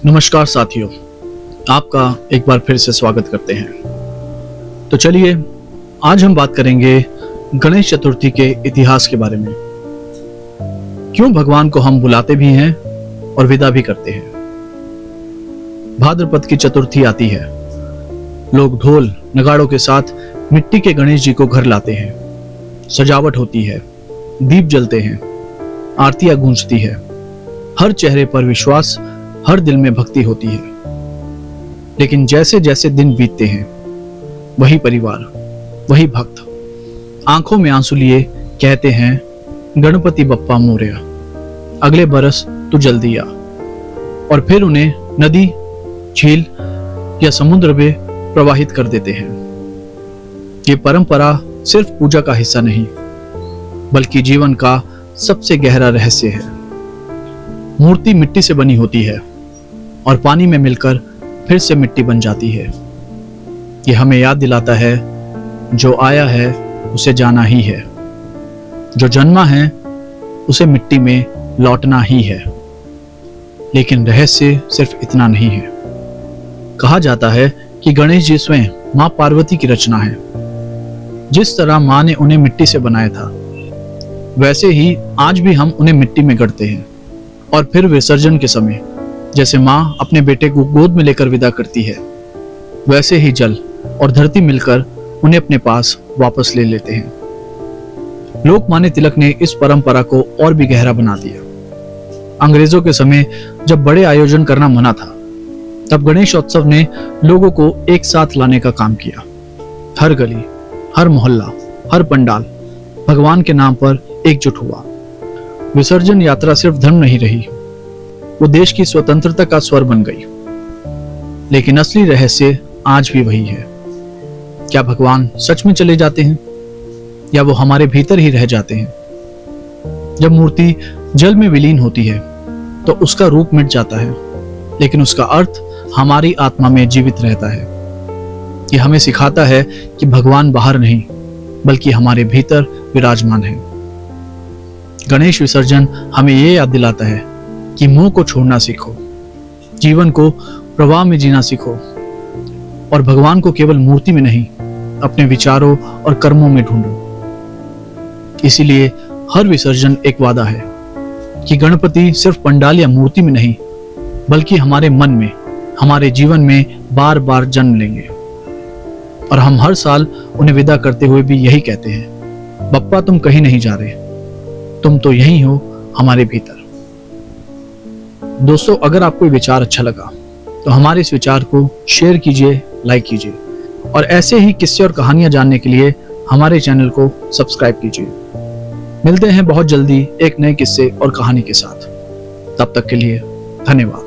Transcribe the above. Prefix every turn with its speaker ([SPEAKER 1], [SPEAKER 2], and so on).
[SPEAKER 1] नमस्कार साथियों, आपका एक बार फिर से स्वागत करते हैं। तो चलिए आज हम बात करेंगे गणेश चतुर्थी के इतिहास के बारे में। क्यों भगवान को हम बुलाते भी हैं और विदा भी करते हैं। भाद्रपद की चतुर्थी आती है। लोग ढोल नगाड़ों के साथ मिट्टी के गणेश जी को घर लाते हैं। सजावट होती है, दीप जलते हैं, आरतियां गूंजती है। हर चेहरे पर विश्वास, हर दिल में भक्ति होती है। लेकिन जैसे जैसे दिन बीतते हैं, वही परिवार, वही भक्त आंखों में आंसू लिए कहते हैं, गणपति बप्पा मोरया, अगले बरस तू जल्दी आ। और फिर उन्हें नदी, झील या समुद्र में प्रवाहित कर देते हैं। ये परंपरा सिर्फ पूजा का हिस्सा नहीं, बल्कि जीवन का सबसे गहरा रहस्य है। मूर्ति मिट्टी से बनी होती है और पानी में मिलकर फिर से मिट्टी बन जाती है। ये हमें याद दिलाता है, जो आया है उसे जाना ही है, जो जन्मा है उसे मिट्टी में लौटना ही है। लेकिन रहस्य सिर्फ इतना नहीं है। कहा जाता है कि गणेश जी स्वयं मां पार्वती की रचना है। जिस तरह मां ने उन्हें मिट्टी से बनाया था, वैसे ही आज भी हम उन्हें मिट्टी में गढ़ते हैं। और फिर विसर्जन के समय जैसे मां अपने बेटे को गोद में लेकर विदा करती है, वैसे ही जल और धरती मिलकर उन्हें अपने पास वापस ले लेते हैं। लोकमान्य तिलक ने इस परंपरा को और भी गहरा बना दिया। अंग्रेजों के समय जब बड़े आयोजन करना मना था, तब गणेश उत्सव ने लोगों को एक साथ लाने का काम किया। हर गली, हर मोहल्ला, हर पंडाल भगवान के नाम पर एकजुट हुआ। विसर्जन यात्रा सिर्फ धर्म नहीं रही, वो देश की स्वतंत्रता का स्वर बन गई। लेकिन असली रहस्य आज भी वही है। क्या भगवान सच में चले जाते हैं या वो हमारे भीतर ही रह जाते हैं? जब मूर्ति जल में विलीन होती है तो उसका रूप मिट जाता है, लेकिन उसका अर्थ हमारी आत्मा में जीवित रहता है। ये हमें सिखाता है कि भगवान बाहर नहीं, बल्कि हमारे भीतर विराजमान है। गणेश विसर्जन हमें ये याद दिलाता है कि मोह को छोड़ना सीखो, जीवन को प्रवाह में जीना सीखो और भगवान को केवल मूर्ति में नहीं, अपने विचारों और कर्मों में ढूंढो। इसीलिए हर विसर्जन एक वादा है कि गणपति सिर्फ पंडाल या मूर्ति में नहीं, बल्कि हमारे मन में, हमारे जीवन में बार बार जन्म लेंगे। और हम हर साल उन्हें विदा करते हुए भी यही कहते हैं, बप्पा तुम कहीं नहीं जा रहे, तुम तो यही हो हमारे भीतर। दोस्तों, अगर आपको विचार अच्छा लगा तो हमारे इस विचार को शेयर कीजिए, लाइक कीजिए और ऐसे ही किस्से और कहानियां जानने के लिए हमारे चैनल को सब्सक्राइब कीजिए। मिलते हैं बहुत जल्दी एक नए किस्से और कहानी के साथ। तब तक के लिए धन्यवाद।